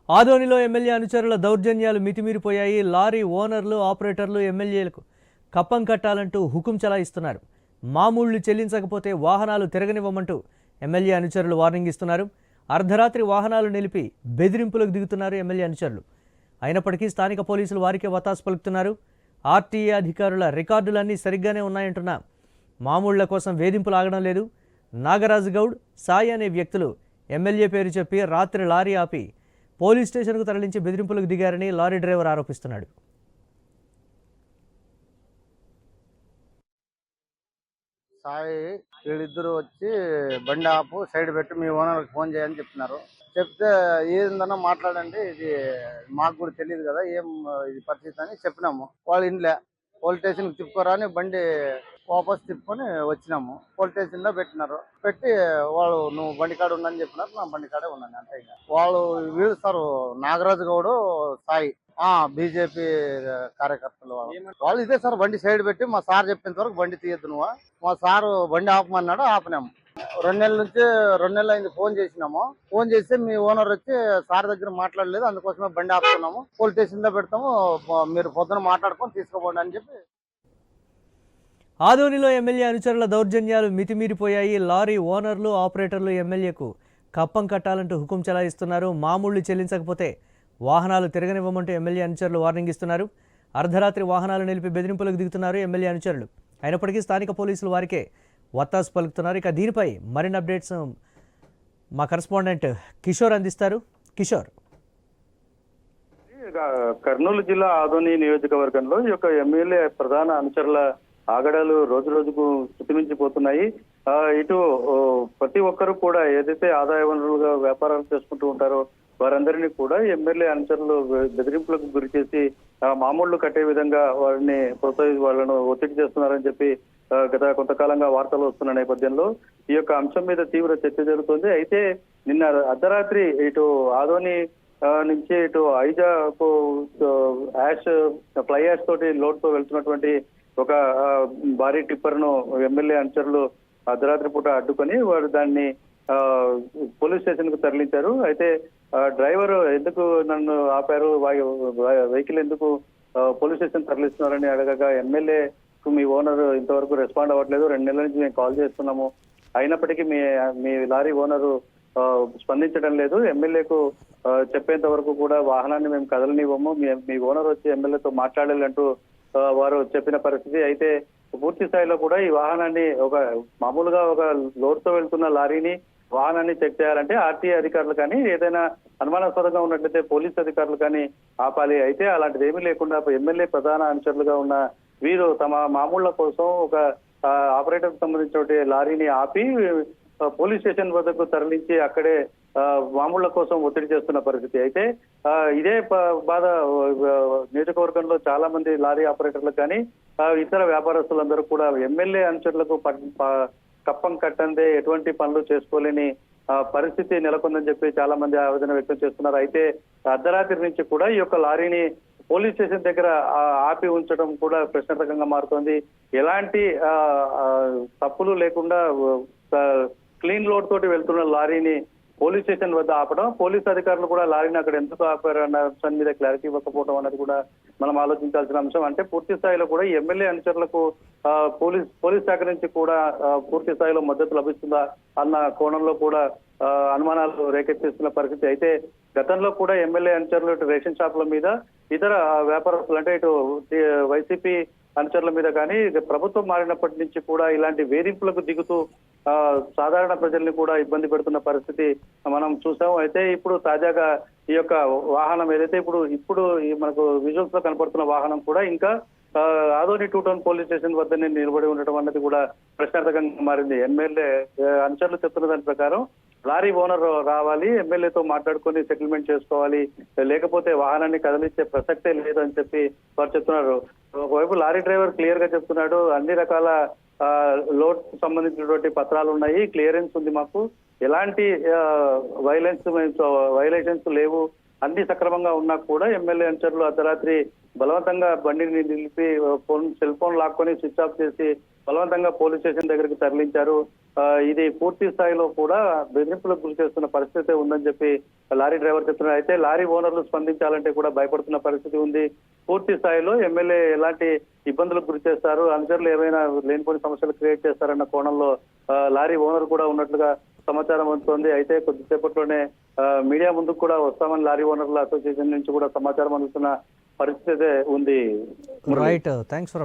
ఆదోనిలో ఎమ్మెల్యే అనుచరుల దౌర్జన్యాలు మితిమీరిపోయాయి. లారీ ఓనర్లు, ఆపరేటర్లు ఎమ్మెల్యేలకు కప్పం కట్టాలంటూ హుకుం చలాయిస్తున్నారు. మామూళ్లు చెల్లించకపోతే వాహనాలు తిరగనివ్వమంటూ ఎమ్మెల్యే అనుచరులు వార్నింగ్ ఇస్తున్నారు. అర్ధరాత్రి వాహనాలు నిలిపి బెదిరింపులకు దిగుతున్నారు ఎమ్మెల్యే అనుచరులు. అయినప్పటికీ స్థానిక పోలీసులు వారికే వతాసు పలుకుతున్నారు. ఆర్టీఏ అధికారుల రికార్డులన్నీ సరిగ్గానే ఉన్నాయంటున్నా మామూళ్ల కోసం వేధింపులు ఆగడం లేదు. నాగరాజు గౌడ్, సాయి అనే వ్యక్తులు ఎమ్మెల్యే పేరు చెప్పి రాత్రి లారీ ఆపి పోలీస్ స్టేషన్కు తరలించి బెదిరింపులకు దిగారని లారీ డ్రైవర్ ఆరోపిస్తున్నాడు. సాయి వీళ్ళిద్దరు వచ్చి బండి ఆపు, సైడ్ పెట్టి మీ ఓనర్కి ఫోన్ చేయని చెప్పినారు. చెప్తే ఏందన్నా మాట్లాడండి, ఇది మాకు కూడా తెలియదు కదా ఏం ఇది పరిస్థితి అని చెప్పినాము. వాళ్ళు ఇంట్లో పోలీస్ స్టేషన్కి తిప్పుకోరా అని బండి వాపస్ తిప్పుకొని వచ్చినాము. పోలీస్ స్టేషన్ లో పెట్టినారు. పెట్టి వాళ్ళు నువ్వు బండి కాడ ఉండని చెప్పినారు. నా బండి కాడే ఉన్నాను అంతే. ఇంకా వాళ్ళు వీళ్ళు సార్ నాగరాజు గౌడు, సాయి బీజేపీ కార్యకర్తలు వాళ్ళు ఇదే సార్. బండి సైడ్ పెట్టి మా సార్ చెప్పేంత వరకు బండి తీయద్దు నువ్వు, మా సారు బండి ఆపమన్నాడు, ఆపినాము. 2 నెలల నుంచి 2 నెలలు అయింది ఫోన్ చేసినాము. ఫోన్ చేస్తే మీ ఓనర్ వచ్చి సార్ దగ్గర మాట్లాడలేదు, అందుకోసమే బండి ఆపుతున్నాము, పోలీస్ స్టేషన్ లో పెడతాము, మీరు పొద్దున మాట్లాడుకొని తీసుకోపోండి అని చెప్పి. ఆదోనిలో ఎమ్మెల్యే అనుచరుల దౌర్జన్యాలు మితిమీరిపోయాయి. లారీ ఓనర్లు, ఆపరేటర్లు ఎమ్మెల్యేకు కప్పం కట్టాలంటూ హుకుం చలాయిస్తున్నారు. మామూళ్లు చెల్లించకపోతే వాహనాలు తిరగనివ్వమంటూ ఎమ్మెల్యే అనుచరులు వార్నింగ్ ఇస్తున్నారు. అర్ధరాత్రి వాహనాలు నిలిపి బెదిరింపులకు దిగుతున్నారు ఎమ్మెల్యే అనుచరులు. అయినప్పటికీ స్థానిక పోలీసులు వారికే వత్తాసు పలుకుతున్నారు. ఇక దీనిపై మరిన్ని అప్డేట్స్ మా కరెస్పాండెంట్ కిషోర్ అందిస్తారు. కిషోర్, కర్నూలు జిల్లా ఆదోని నియోజకవర్గంలో ఈ యొక్క ఎమ్మెల్యే ప్రధాన అనుచరుల ఆగడాలు రోజు రోజుకు శృతిమించిపోతున్నాయి. ఇటు ప్రతి ఒక్కరు కూడా ఏదైతే ఆదాయ వనరులుగా వ్యాపారాలు చేసుకుంటూ ఉంటారో వారందరినీ కూడా ఎమ్మెల్యే అనుచరులు బెదిరింపులకు గురి చేసి మామూళ్లు కట్టే విధంగా వారిని వాళ్ళను ఒత్తిడి చేస్తున్నారని చెప్పి గత కొంతకాలంగా వార్తలు వస్తున్న నేపథ్యంలో ఈ యొక్క అంశం మీద తీవ్ర చర్చ జరుగుతుంది. అయితే నిన్న అర్ధరాత్రి ఇటు ఆదోని నుంచి ఇటు ఐజాకు ఫ్లై యాష్ తోటి లోడ్ తో వెళ్తున్నటువంటి ఒక భారీ టిప్పర్ ను ఎమ్మెల్యే అనుచరులు అర్ధరాత్రి పూట అడ్డుకొని వారు దాన్ని పోలీస్ స్టేషన్ కు తరలించారు. అయితే డ్రైవర్ ఎందుకు నన్ను ఆపారు, వెహికల్ ఎందుకు పోలీస్ స్టేషన్ తరలిస్తున్నారని అడగగా ఎమ్మెల్యేకు మీ ఓనర్ ఇంతవరకు రెస్పాండ్ అవ్వట్లేదు, 2 నెలల నుంచి మేము కాల్ చేస్తున్నాము, అయినప్పటికీ మీ లారీ ఓనరు స్పందించడం లేదు, ఎమ్మెల్యేకు చెప్పేంత వరకు కూడా వాహనాన్ని మేము కదలనివ్వము, మీ ఓనర్ వచ్చి ఎమ్మెల్యేతో మాట్లాడాలంటూ వారు చెప్పిన పరిస్థితి. అయితే పూర్తి స్థాయిలో కూడా ఈ వాహనాన్ని మామూలుగా ఒక లోడ్ తో వెళ్తున్న లారీని వాహనాన్ని చెక్ చేయాలంటే ఆర్టీఏ అధికారులు కానీ ఏదైనా అనుమానాస్పదంగా ఉన్నట్లయితే పోలీస్ అధికారులు కానీ ఆపాలి. అయితే అలాంటిది ఏమీ లేకుండా ఎమ్మెల్యే ప్రధాన అనుచరులుగా ఉన్న వీరు తమ మామూళ్ల కోసం ఒక ఆపరేటర్ సంబంధించిన లారీని ఆపి పోలీస్ స్టేషన్ వద్దకు తరలించి అక్కడే మామూళ్ల కోసం ఒత్తిడి చేస్తున్న పరిస్థితి. అయితే ఇదే బాధ నియోజకవర్గంలో చాలా మంది లారీ ఆపరేటర్లకు కానీ ఇతర వ్యాపారస్తులందరూ కూడా ఎమ్మెల్యే అనుచరులకు కప్పం కట్టందే ఎటువంటి పనులు చేసుకోలేని పరిస్థితి నెలకొందని చెప్పి చాలా మంది ఆవేదన వ్యక్తం చేస్తున్నారు. అయితే అర్ధరాత్రి నుంచి కూడా ఈ యొక్క లారీని పోలీస్ స్టేషన్ దగ్గర ఆపి ఉంచడం కూడా ప్రశ్నార్థకంగా మారుతోంది. ఎలాంటి తప్పులు లేకుండా క్లీన్ లోడ్ తోటి వెళ్తున్న లారీని పోలీస్ స్టేషన్ వద్ద ఆపడం, పోలీస్ అధికారులు కూడా లారీని అక్కడ ఎందుకు ఆపారు అన్న అంశం మీద క్లారిటీ ఇవ్వకపోవడం అనేది కూడా మనం ఆలోచించాల్సిన అంశం. అంటే పూర్తి స్థాయిలో కూడా ఎమ్మెల్యే అనుచరులకు పోలీస్ శాఖ నుంచి కూడా పూర్తి స్థాయిలో మద్దతు లభిస్తుందా అన్న కోణంలో కూడా అనుమానాలు రేకెత్తిస్తున్న పరిస్థితి. అయితే గతంలో కూడా ఎమ్మెల్యే అనుచరులు ఇటు రేషన్ షాపుల మీద ఇతర వ్యాపారస్తులు అంటే ఇటు వైసీపీ అనుచరుల మీద కానీ ప్రభుత్వం మారినప్పటి నుంచి కూడా ఇలాంటి వేధింపులకు దిగుతూ సాధారణ ప్రజల్ని కూడా ఇబ్బంది పెడుతున్న పరిస్థితి మనం చూసాము. అయితే ఇప్పుడు తాజాగా ఈ యొక్క వాహనం ఏదైతే ఇప్పుడు మనకు విజువల్స్ లో కనపడుతున్న వాహనం కూడా ఇంకా ఆదోని 2 టౌన్ పోలీస్ స్టేషన్ వద్దనే నిలబడి ఉండటం అన్నది కూడా ప్రశ్నార్థకంగా మారింది. ఎమ్మెల్యే అనుచరులు చెప్తున్న దాని ప్రకారం లారీ ఓనర్ రావాలి, ఎమ్మెల్యేతో మాట్లాడుకొని సెటిల్మెంట్ చేసుకోవాలి, లేకపోతే వాహనాన్ని కదిలించే ప్రసక్తే లేదని చెప్పి వారు చెప్తున్నారు. ఒకవైపు లారీ డ్రైవర్ క్లియర్ గా చెప్తున్నాడు, అన్ని రకాల లోడ్ సంబంధించినటువంటి పత్రాలు ఉన్నాయి, క్లియరెన్స్ ఉంది, మాకు ఎలాంటి వైలేషన్స్ లేవు, అన్ని సక్రమంగా ఉన్నా కూడా ఎమ్మెల్యే అనుచరులు అర్ధరాత్రి బలవంతంగా బండిని నిలిపి సెల్ ఫోన్ లాక్కొని స్విచ్ ఆఫ్ చేసి బలవంతంగా పోలీస్ స్టేషన్ దగ్గరికి తరలించారు. ఇది పూర్తి స్థాయిలో కూడా బెదిరింపులకు గురి చేస్తున్న పరిస్థితి ఉందని చెప్పి లారీ డ్రైవర్ చెప్తున్నారు. అయితే లారీ ఓనర్లు స్పందించాలంటే కూడా భయపడుతున్న పరిస్థితి ఉంది. పూర్తి స్థాయిలో ఎమ్మెల్యే ఎలాంటి ఇబ్బందులకు గురి చేస్తారు, అనుచరులు ఏమైనా లేనిపోని సమస్యలు క్రియేట్ చేస్తారన్న కోణంలో లారీ ఓనర్ కూడా ఉన్నట్లుగా సమాచారం అందుతోంది. అయితే కొద్దిసేపట్లోనే మీడియా ముందుకు కూడా వస్తామని లారీ ఓనర్ల అసోసియేషన్ నుంచి కూడా సమాచారం అందుతున్న పరిస్థితి ఉంది. Right, thanks for